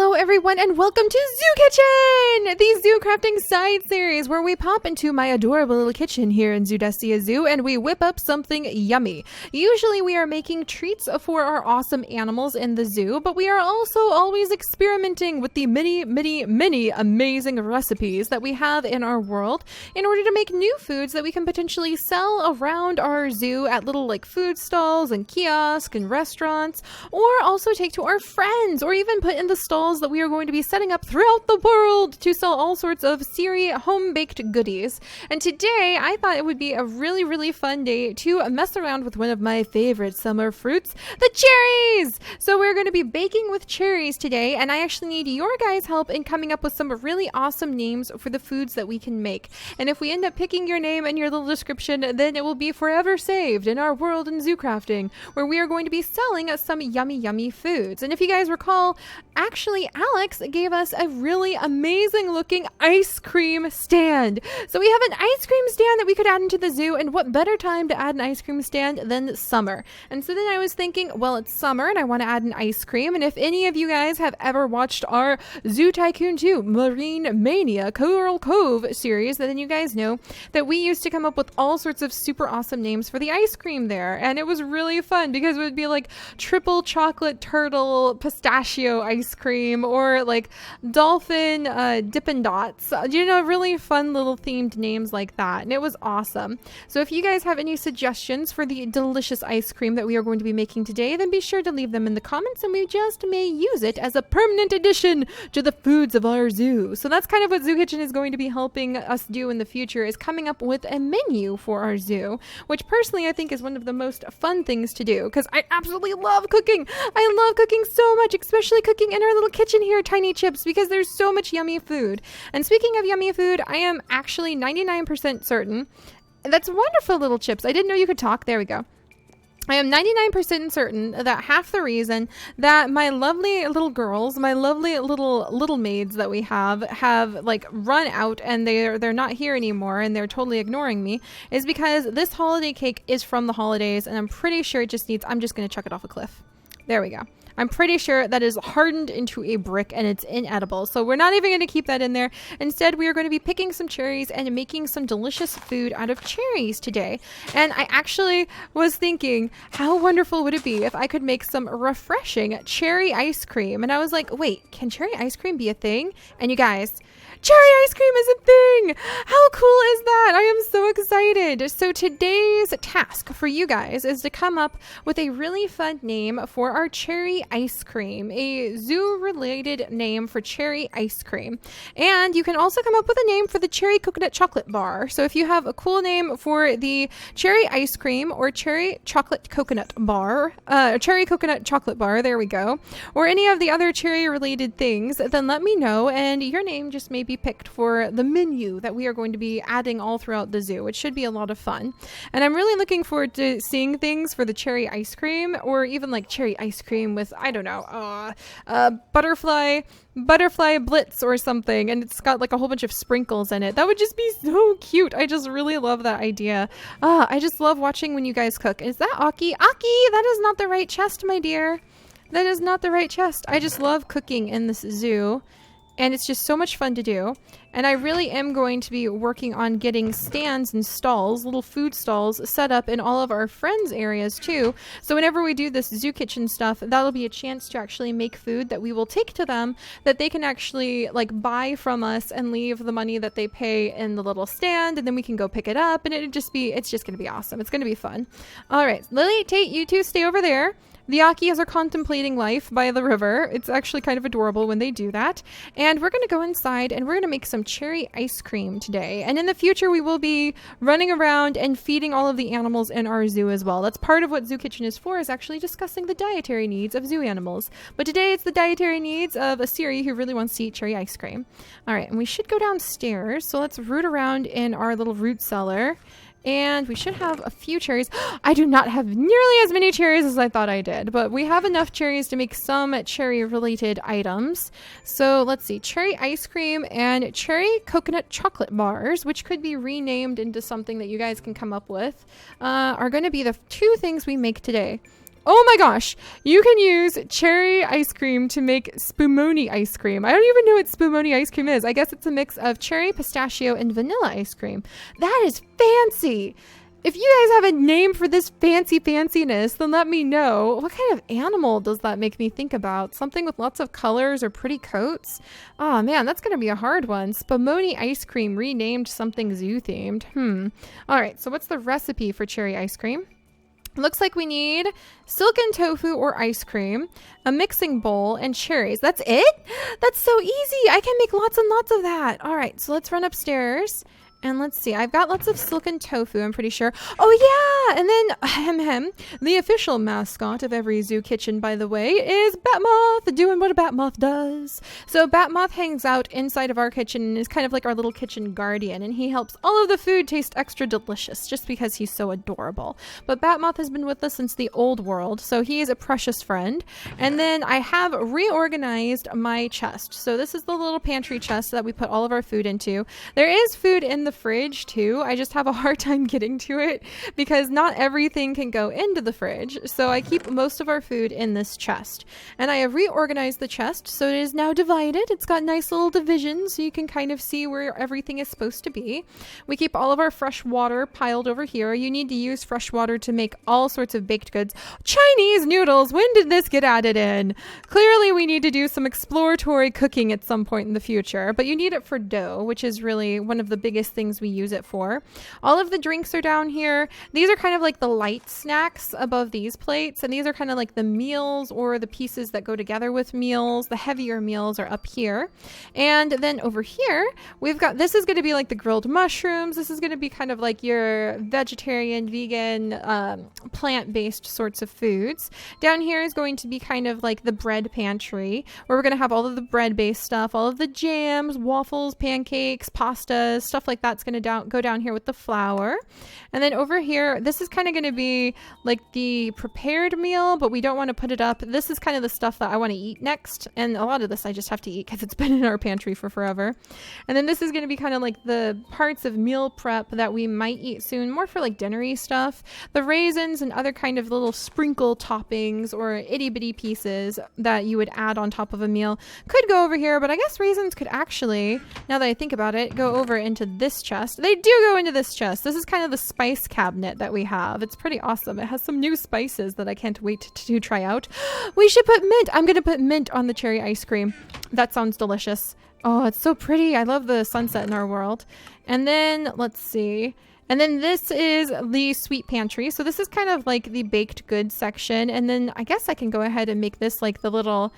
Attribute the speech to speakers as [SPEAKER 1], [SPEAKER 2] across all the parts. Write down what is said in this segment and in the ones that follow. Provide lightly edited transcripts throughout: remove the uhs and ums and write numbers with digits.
[SPEAKER 1] Hello everyone and welcome to Zoo Kitchen! The zoo crafting side series where we pop into my adorable little kitchen here in Zoodestia Zoo and we whip up something yummy. Usually we are making treats for our awesome animals in the zoo, but we are also always experimenting with the many amazing recipes that we have in our world in order to make new foods that we can potentially sell around our zoo at little like food stalls and kiosks and restaurants, or also take to our friends, or even put in the stalls that we are going to be setting up throughout the world to sell all sorts of Siri home-baked goodies. And today I thought it would be a really fun day to mess around with one of my favorite summer fruits, the cherries! So we're going to be baking with cherries today, and I actually need your guys' help in coming up with some really awesome names for the foods that we can make. And if we end up picking your name and your little description, then it will be forever saved in our world in zoo crafting, where we are going to be selling some yummy foods. And if you guys recall, actually Alex gave us a really amazing looking ice cream stand. So we have an ice cream stand that we could add into the zoo, and what better time to add an ice cream stand than summer? And so then I was thinking, well, it's summer and I want to add an ice cream, and if any of you guys have ever watched our Zoo Tycoon 2 Marine Mania Coral Cove series, then you guys know that we used to come up with all sorts of super awesome names for the ice cream there, and it was really fun because it would be like triple chocolate turtle pistachio ice cream, or like dolphin Dippin' Dots, really fun little themed names like that, and it was awesome. So if you guys have any suggestions for the delicious ice cream that we are going to be making today, then be sure to leave them in the comments, and we just may use it as a permanent addition to the foods of our zoo. So that's kind of what Zoo Kitchen is going to be helping us do in the future, is coming up with a menu for our zoo, which personally I think is one of the most fun things to do, because I absolutely love cooking. I love cooking so much, especially cooking in our little kitchen here, Tiny Chips, because there's so much yummy food. And speaking of yummy food, I am actually 99% certain. That's wonderful, little chips. I didn't know you could talk. There we go. I am 99% certain that half the reason that my lovely little girls, my lovely little maids that we have like run out and they're not here anymore and they're totally ignoring me, is because this holiday cake is from the holidays, and I'm pretty sure it just needs, I'm just going to chuck it off a cliff. There we go. I'm pretty sure that is hardened into a brick and it's inedible. So we're not even going to keep that in there. Instead, we are going to be picking some cherries and making some delicious food out of cherries today. And I actually was thinking, how wonderful would it be if I could make some refreshing cherry ice cream? And I was like, wait, can cherry ice cream be a thing? And you guys, cherry ice cream is a thing! How cool is that? I am so excited. So today's task for you guys is to come up with a really fun name for our cherry ice cream, a zoo-related name for cherry ice cream. And you can also come up with a name for the cherry coconut chocolate bar. So if you have a cool name for the cherry ice cream or cherry chocolate coconut bar, cherry coconut chocolate bar, there we go, or any of the other cherry-related things, then let me know, and your name just may be picked for the menu that we are going to be adding all throughout the zoo. It should be a lot of fun. And I'm really looking forward to seeing things for the cherry ice cream, or even like cherry ice cream with, I don't know, butterfly blitz or something, and it's got like a whole bunch of sprinkles in it. That would just be so cute. I just really love that idea. I just love watching when you guys cook. Is that Aki? Aki, that is not the right chest, my dear. That is not the right chest. I just love cooking in this zoo, and it's just so much fun to do. And I really am going to be working on getting stands and stalls, little food stalls, set up in all of our friends' areas too. So whenever we do this Zoo Kitchen stuff, that'll be a chance to actually make food that we will take to them, that they can actually like buy from us and leave the money that they pay in the little stand, and then we can go pick it up, and it's just going to be awesome. It's going to be fun. All right, Lily, Tate, you two stay over there. The Akis are contemplating life by the river. It's actually kind of adorable when they do that. And we're going to go inside and we're going to make some cherry ice cream today. And in the future, we will be running around and feeding all of the animals in our zoo as well. That's part of what Zoo Kitchen is for, is actually discussing the dietary needs of zoo animals. But today it's the dietary needs of a Siri who really wants to eat cherry ice cream. All right, and we should go downstairs. So let's root around in our little root cellar. And we should have a few cherries. I do not have nearly as many cherries as I thought I did, but we have enough cherries to make some cherry-related items. So let's see, cherry ice cream and cherry coconut chocolate bars, which could be renamed into something that you guys can come up with, are going to be the two things we make today. Oh my gosh, you can use cherry ice cream to make spumoni ice cream. I don't even know what spumoni ice cream is. I guess it's a mix of cherry, pistachio, and vanilla ice cream. That is fancy. If you guys have a name for this fanciness, then let me know. What kind of animal does that make me think about? Something with lots of colors or pretty coats? Oh man, that's going to be a hard one. Spumoni ice cream renamed something zoo themed. All right, so what's the recipe for cherry ice cream? Looks like we need silken tofu or ice cream, a mixing bowl, and cherries. That's it? That's so easy. I can make lots and lots of that. All right, so let's run upstairs. And let's see, I've got lots of silken tofu, I'm pretty sure. Oh yeah, and then the official mascot of every zoo kitchen, by the way, is Batmoth, doing what a Batmoth does. So Batmoth hangs out inside of our kitchen and is kind of like our little kitchen guardian, and he helps all of the food taste extra delicious just because he's so adorable. But Batmoth has been with us since the old world, so he is a precious friend. And then I have reorganized my chest. So this is the little pantry chest that we put all of our food into. There is food in the fridge too. I just have a hard time getting to it because not everything can go into the fridge. So I keep most of our food in this chest. And I have reorganized the chest so it is now divided. It's got nice little divisions so you can kind of see where everything is supposed to be. We keep all of our fresh water piled over here. You need to use fresh water to make all sorts of baked goods. Chinese noodles! When did this get added in? Clearly we need to do some exploratory cooking at some point in the future, but you need it for dough, which is really one of the biggest things we use it for. All of the drinks are down here. These are kind of like the light snacks above these plates, and these are kind of like the meals or the pieces that go together with meals. The heavier meals are up here. And then over here, we've got, this is going to be like the grilled mushrooms. This is going to be kind of like your vegetarian, vegan, plant-based sorts of foods. Down here is going to be kind of like the bread pantry, where we're going to have all of the bread-based stuff, all of the jams, waffles, pancakes, pastas, stuff like that's going to go down here with the flour. And then over here, this is kind of going to be like the prepared meal, but we don't want to put it up. This is kind of the stuff that I want to eat next. And a lot of this I just have to eat because it's been in our pantry for forever. And then this is going to be kind of like the parts of meal prep that we might eat soon, more for like dinnery stuff. The raisins and other kind of little sprinkle toppings or itty bitty pieces that you would add on top of a meal could go over here, but I guess raisins could actually, now that I think about it, go over into this chest. They do go into this chest. This is kind of the spice cabinet that we have. It's pretty awesome. It has some new spices that I can't wait to try out. We should put mint. I'm going to put mint on the cherry ice cream. That sounds delicious. Oh, it's so pretty. I love the sunset in our world. And then let's see. And then this is the sweet pantry. So this is kind of like the baked goods section. And then I guess I can go ahead and make this like the little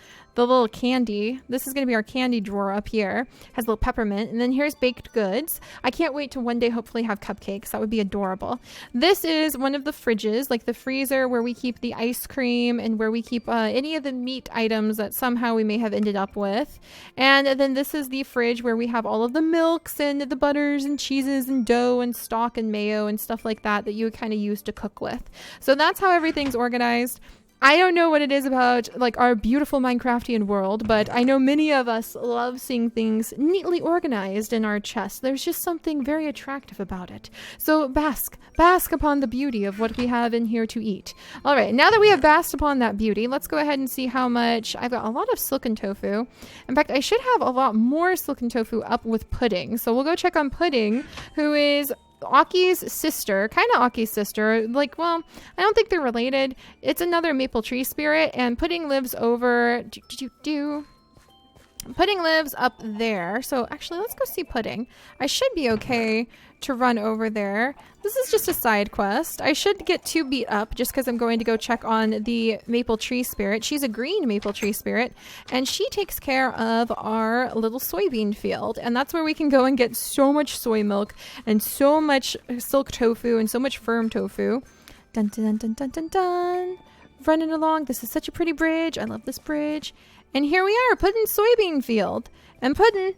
[SPEAKER 1] candy. This is going to be our candy drawer up here. Has a little peppermint. And then here's baked goods. I can't wait to one day hopefully have cupcakes. That would be adorable. This is one of the fridges, like the freezer where we keep the ice cream and where we keep any of the meat items that somehow we may have ended up with. And then this is the fridge where we have all of the milks and the butters and cheeses and dough and stock and mayo and stuff like that you would kind of use to cook with. So that's how everything's organized. I don't know what it is about like our beautiful Minecraftian world, but I know many of us love seeing things neatly organized in our chest. There's just something very attractive about it. So bask upon the beauty of what we have in here to eat. All right, now that we have basked upon that beauty, let's go ahead and see how much. I've got a lot of silken tofu. In fact, I should have a lot more silken tofu up with Pudding. So we'll go check on Pudding, who is Aki's sister, kind of Aki's sister, like, well, I don't think they're related. It's another maple tree spirit, and Pudding lives over, Pudding lives up there. So actually, let's go see Pudding. I should be okay to run over there. This is just a side quest. I should get 2 beat up just because I'm going to go check on the maple tree spirit. She's a green maple tree spirit, and she takes care of our little soybean field. And that's where we can go and get so much soy milk and so much silk tofu and so much firm tofu. Dun dun dun dun dun dun. Running along. This is such a pretty bridge. I love this bridge. And here we are, Puddin's soybean field. And Puddin,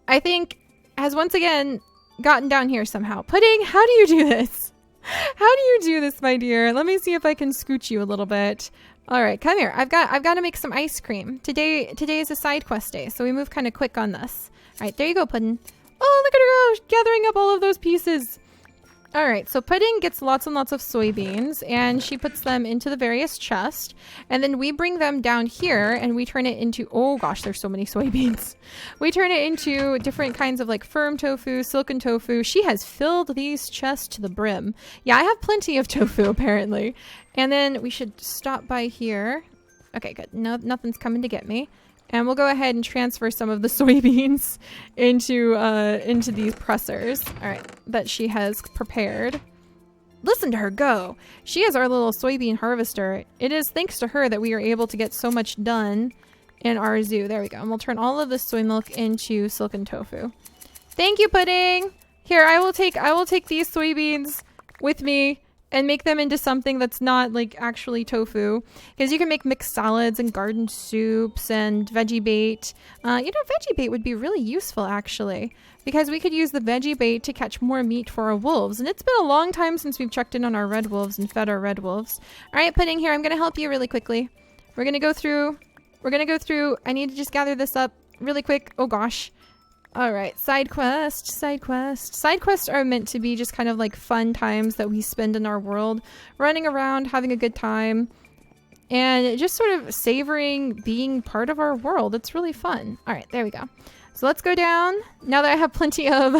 [SPEAKER 1] I think, has once again gotten down here somehow. Pudding, how do you do this? How do you do this, my dear? Let me see if I can scooch you a little bit. All right, come here. I've got to make some ice cream. Today is a side quest day, so we move kind of quick on this. All right, there you go, Puddin. Oh, look at her go, gathering up all of those pieces. All right, so Pudding gets lots and lots of soybeans, and she puts them into the various chests, and then we bring them down here, and we turn it into, oh gosh, there's so many soybeans. We turn it into different kinds of like firm tofu, silken tofu. She has filled these chests to the brim. Yeah, I have plenty of tofu apparently. And then we should stop by here. Okay, good. No, nothing's coming to get me. And we'll go ahead and transfer some of the soybeans into these pressers, all right, that she has prepared. Listen to her go. She is our little soybean harvester. It is thanks to her that we are able to get so much done in our zoo. There we go. And we'll turn all of this soy milk into silken tofu. Thank you, Pudding. Here, I will take these soybeans with me and make them into something that's not like actually tofu, because you can make mixed salads and garden soups and veggie bait. Veggie bait would be really useful actually, because we could use the veggie bait to catch more meat for our wolves, and it's been a long time since we've checked in on our red wolves and fed our red wolves. All right, Pudding, here, I'm gonna help you really quickly. We're gonna go through, I need to just gather this up really quick. Oh gosh. All right, side quest. Side quests are meant to be just kind of like fun times that we spend in our world, running around, having a good time, and just sort of savoring being part of our world. It's really fun. All right, there we go. So let's go down. Now that I have plenty of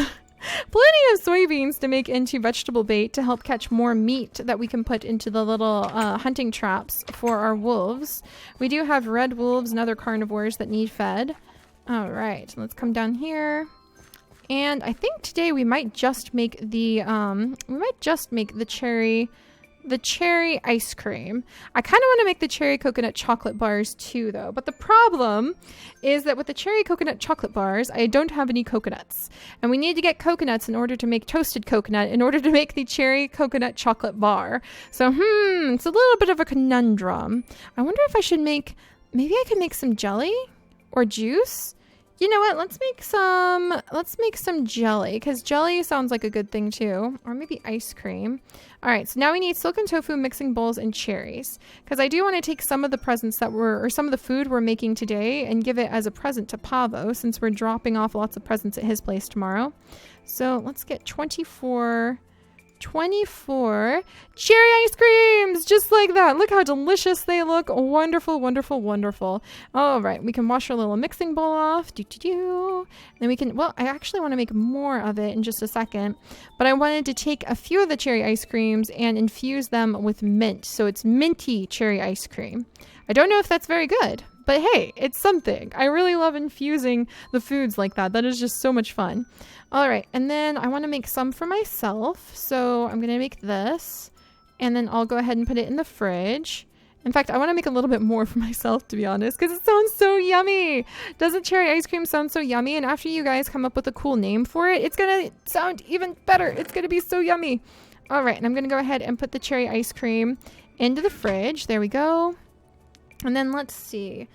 [SPEAKER 1] soybeans to make into vegetable bait to help catch more meat that we can put into the little hunting traps for our wolves. We do have red wolves and other carnivores that need fed. All right, let's come down here. And I think today we might just make the cherry ice cream. I kind of want to make the cherry coconut chocolate bars too though. But the problem is that with the cherry coconut chocolate bars, I don't have any coconuts. And we need to get coconuts in order to make toasted coconut in order to make the cherry coconut chocolate bar. So, it's a little bit of a conundrum. I wonder if I should maybe I could make some jelly or juice. You know what? Let's make some jelly, because jelly sounds like a good thing too. Or maybe ice cream. All right, so now we need silken tofu mixing bowls and cherries, because I do want to take some of the presents some of the food we're making today and give it as a present to Pavo, since we're dropping off lots of presents at his place tomorrow. So let's get 24 cherry ice creams, just like that. Look how delicious they look. Wonderful, wonderful, wonderful. All right, we can wash our little mixing bowl off. Then we can, I actually want to make more of it in just a second, but I wanted to take a few of the cherry ice creams and infuse them with mint. So it's minty cherry ice cream. I don't know if that's very good, but hey, it's something. I really love infusing the foods like that. That is just so much fun. All right, and then I want to make some for myself. So I'm going to make this, and then I'll go ahead and put it in the fridge. In fact, I want to make a little bit more for myself, to be honest, because it sounds so yummy. Doesn't cherry ice cream sound so yummy? And after you guys come up with a cool name for it, it's going to sound even better. It's going to be so yummy. All right, and I'm going to go ahead and put the cherry ice cream into the fridge. There we go. And then let's see.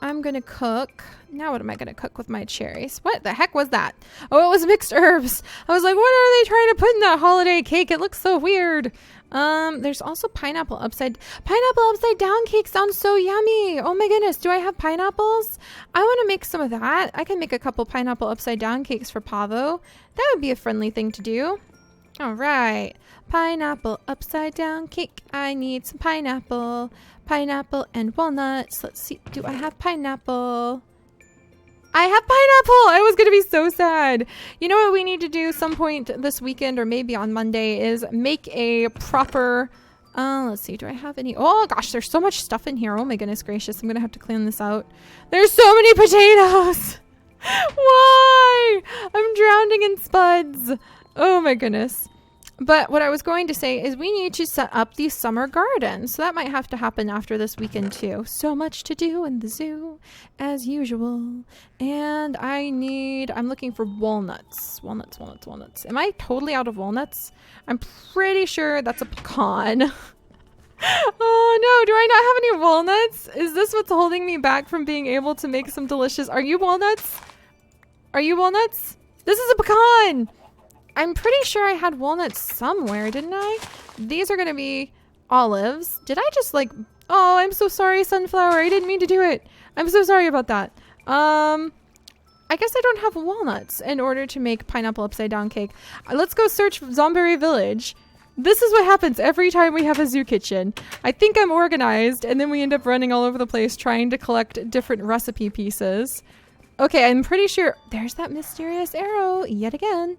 [SPEAKER 1] I'm going to cook. Now what am I going to cook with my cherries? What the heck was that? Oh, it was mixed herbs. I was like, what are they trying to put in that holiday cake? It looks so weird. There's also pineapple upside down cake. Sounds so yummy. Oh my goodness. Do I have pineapples? I want to make some of that. I can make a couple pineapple upside down cakes for Pavo. That would be a friendly thing to do. All right. Pineapple upside down cake. I need some pineapple and walnuts. Let's see. Do I have pineapple? I have pineapple. I was going to be so sad. You know what we need to do some point this weekend or maybe on Monday is make a proper, let's see. Do I have any? Oh gosh, there's so much stuff in here. Oh my goodness gracious. I'm going to have to clean this out. There's so many potatoes. Why? I'm drowning in spuds. Oh my goodness. But what I was going to say is we need to set up the summer garden. So that might have to happen after this weekend too. So much to do in the zoo as usual. And I'm looking for walnuts. Walnuts. Am I totally out of walnuts? I'm pretty sure that's a pecan. Oh no, do I not have any walnuts? Is this what's holding me back from being able to make some delicious... Are you walnuts? This is a pecan! I'm pretty sure I had walnuts somewhere, didn't I? These are going to be olives. Did I just like... Oh, I'm so sorry, sunflower. I didn't mean to do it. I'm so sorry about that. I guess I don't have walnuts in order to make pineapple upside down cake. Let's go search Zomberry Village. This is what happens every time we have a zoo kitchen. I think I'm organized, and then we end up running all over the place trying to collect different recipe pieces. Okay, I'm pretty sure... There's that mysterious arrow yet again.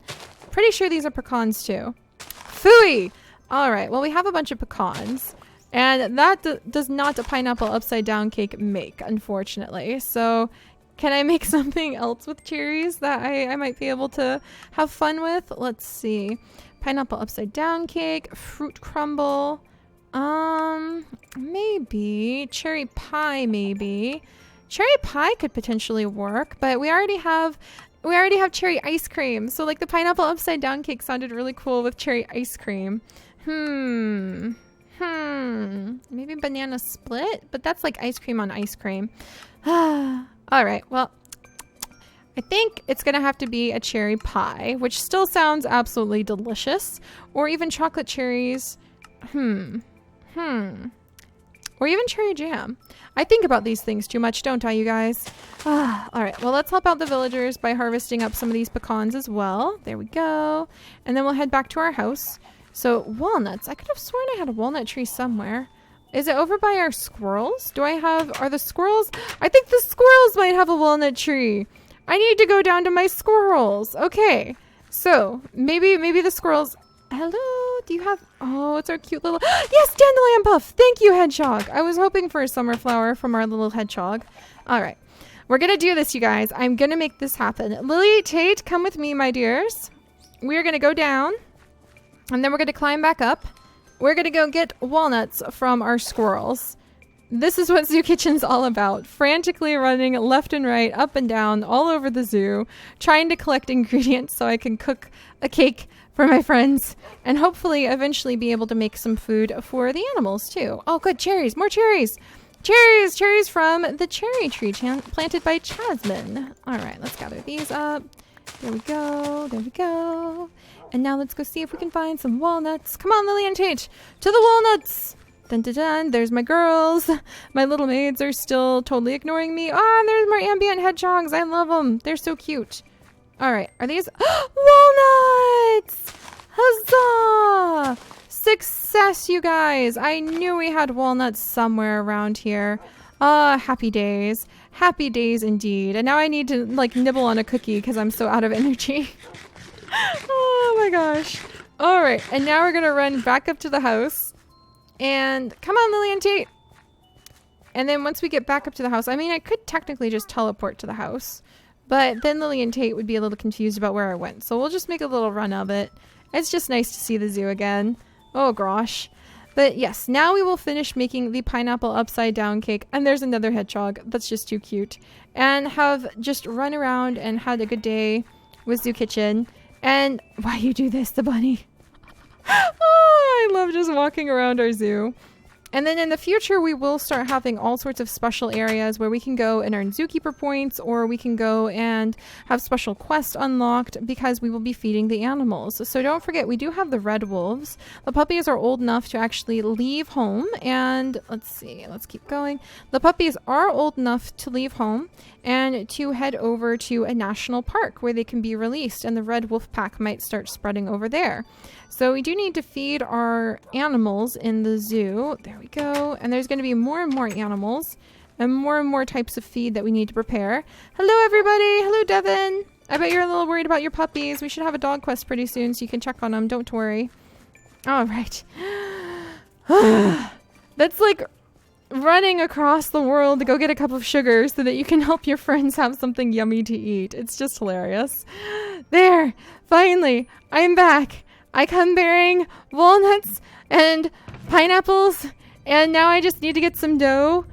[SPEAKER 1] Pretty sure these are pecans too. Phooey! Alright, well we have a bunch of pecans. And that does not a pineapple upside down cake make, unfortunately. So... Can I make something else with cherries that I might be able to have fun with? Let's see. Pineapple upside down cake, fruit crumble, maybe cherry pie, maybe. Cherry pie could potentially work, but we already have cherry ice cream. So like the pineapple upside down cake sounded really cool with cherry ice cream. Maybe banana split, but that's like ice cream on ice cream. All right, well, I think it's going to have to be a cherry pie, which still sounds absolutely delicious. Or even chocolate cherries. Or even cherry jam. I think about these things too much, don't I, you guys? All right, well, let's help out the villagers by harvesting up some of these pecans as well. There we go. And then we'll head back to our house. So, walnuts. I could have sworn I had a walnut tree somewhere. Is it over by our squirrels? Are the squirrels? I think the squirrels might have a walnut tree. I need to go down to my squirrels. Okay. So, maybe the squirrels... Hello? Do you have... Oh, it's our cute little... Yes, dandelion puff! Thank you, hedgehog. I was hoping for a summer flower from our little hedgehog. All right. We're going to do this, you guys. I'm going to make this happen. Lily, Tate, come with me, my dears. We're going to go down. And then we're going to climb back up. We're going to go get walnuts from our squirrels. This is what Zoo Kitchen's all about. Frantically running left and right, up and down, all over the zoo, trying to collect ingredients so I can cook a cake for my friends and hopefully eventually be able to make some food for the animals too. Oh, good. Cherries. More cherries. Cherries from the cherry tree planted by Chasmin. All right, let's gather these up. There we go. And now let's go see if we can find some walnuts. Come on, Lily and Tate, to the walnuts. Dun dun dun, there's my girls. My little maids are still totally ignoring me. Ah, and there's more ambient hedgehogs. I love them. They're so cute. All right, are these walnuts? Huzzah! Success, you guys. I knew we had walnuts somewhere around here. Happy days. Happy days indeed. And now I need to like nibble on a cookie because I'm so out of energy. Oh my gosh. All right, and now we're gonna run back up to the house. And come on, Lily and Tate. And then once we get back up to the house, I mean, I could technically just teleport to the house, but then Lily and Tate would be a little confused about where I went. So we'll just make a little run of it. It's just nice to see the zoo again. Oh gosh. But yes, now we will finish making the pineapple upside down cake. And there's another hedgehog. That's just too cute. And have just run around and had a good day with Zoo Kitchen. And why you do this, the bunny? Oh, I love just walking around our zoo. And then in the future, we will start having all sorts of special areas where we can go and earn zookeeper points, or we can go and have special quests unlocked because we will be feeding the animals. So don't forget, we do have the red wolves. The puppies are old enough to actually leave home. And let's see, let's keep going. The puppies are old enough to leave home and to head over to a national park where they can be released, and the red wolf pack might start spreading over there. So we do need to feed our animals in the zoo. There we go. And there's going to be more and more animals and more types of feed that we need to prepare. Hello, everybody. Hello, Devin. I bet you're a little worried about your puppies. We should have a dog quest pretty soon so you can check on them. Don't worry. All right. That's like running across the world to go get a cup of sugar so that you can help your friends have something yummy to eat. It's just hilarious. There. Finally, I'm back. I come bearing walnuts and pineapples, and now I just need to get some dough,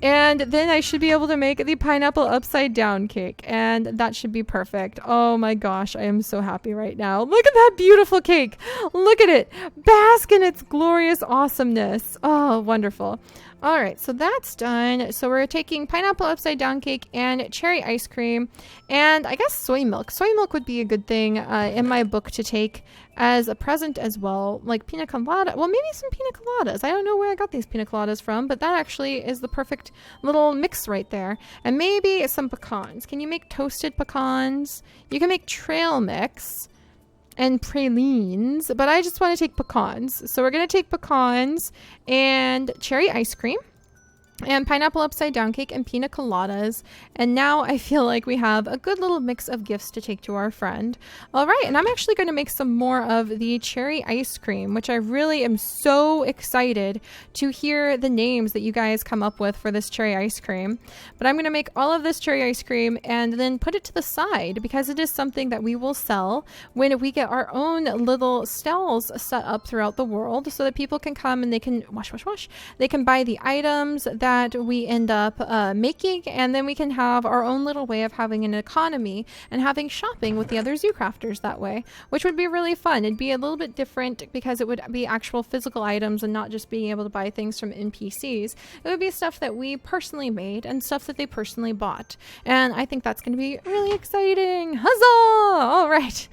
[SPEAKER 1] and then I should be able to make the pineapple upside down cake, and that should be perfect. Oh my gosh, I am so happy right now. Look at that beautiful cake. Look at it. Bask in its glorious awesomeness. Oh, wonderful. All right, so that's done. So we're taking pineapple upside down cake and cherry ice cream, and I guess soy milk. Soy milk would be a good thing in my book to take as a present as well, like pina colada. Well, maybe some pina coladas. I don't know where I got these pina coladas from, but that actually is the perfect little mix right there. And maybe some pecans. Can you make toasted pecans? You can make trail mix and pralines, but I just want to take pecans. So we're going to take pecans and cherry ice cream and pineapple upside down cake and pina coladas. And now I feel like we have a good little mix of gifts to take to our friend. All right, and I'm actually going to make some more of the cherry ice cream, which I really am so excited to hear the names that you guys come up with for this cherry ice cream. But I'm going to make all of this cherry ice cream and then put it to the side because it is something that we will sell when we get our own little stalls set up throughout the world so that people can come and they can they can buy the items that we end up making, and then we can have our own little way of having an economy and having shopping with the other zoo crafters that way, which would be really fun. It'd be a little bit different because it would be actual physical items and not just being able to buy things from NPCs. It would be stuff that we personally made and stuff that they personally bought, and I think that's going to be really exciting. Huzzah! All right.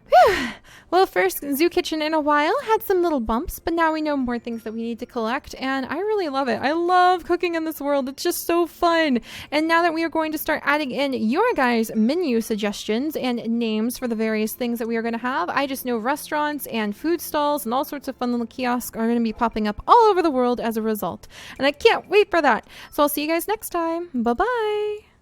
[SPEAKER 1] Whew. Well, first Zoo Kitchen in a while had some little bumps, but now we know more things that we need to collect, and I really love it. I love cooking in this world. It's just so fun. And now that we are going to start adding in your guys' menu suggestions and names for the various things that we are going to have, I just know restaurants and food stalls and all sorts of fun little kiosks are going to be popping up all over the world as a result. And I can't wait for that. So I'll see you guys next time. Bye-bye.